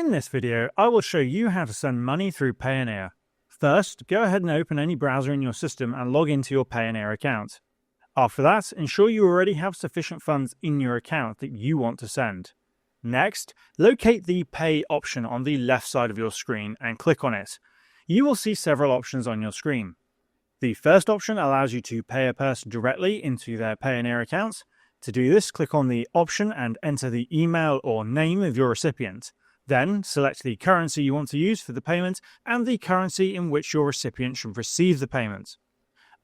In this video, I will show you how to send money through Payoneer. First, go ahead and open any browser in your system and log into your Payoneer account. After that, ensure you already have sufficient funds in your account that you want to send. Next, locate the Pay option on the left side of your screen and click on it. You will see several options on your screen. The first option allows you to pay a person directly into their Payoneer account. To do this, click on the option and enter the email or name of your recipient. Then, select the currency you want to use for the payment and the currency in which your recipient should receive the payment.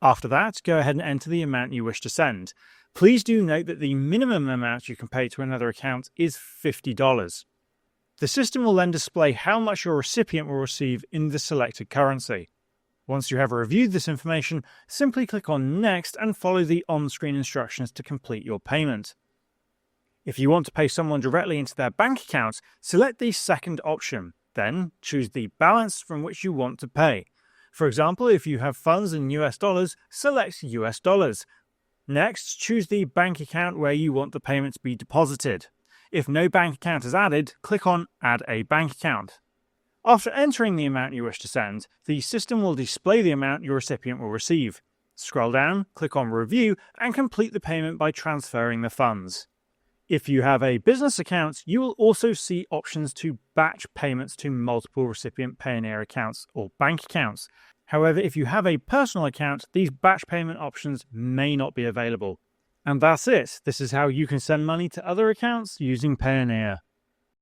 After that, go ahead and enter the amount you wish to send. Please do note that the minimum amount you can pay to another account is $50. The system will then display how much your recipient will receive in the selected currency. Once you have reviewed this information, simply click on Next and follow the on-screen instructions to complete your payment. If you want to pay someone directly into their bank account, select the second option. Then choose the balance from which you want to pay. For example, if you have funds in US dollars, select US dollars. Next, choose the bank account where you want the payment to be deposited. If no bank account is added, click on Add a bank account. After entering the amount you wish to send, the system will display the amount your recipient will receive. Scroll down, click on Review, and complete the payment by transferring the funds. If you have a business account, you will also see options to batch payments to multiple recipient Payoneer accounts or bank accounts. However, if you have a personal account, these batch payment options may not be available. And that's it. This is how you can send money to other accounts using Payoneer.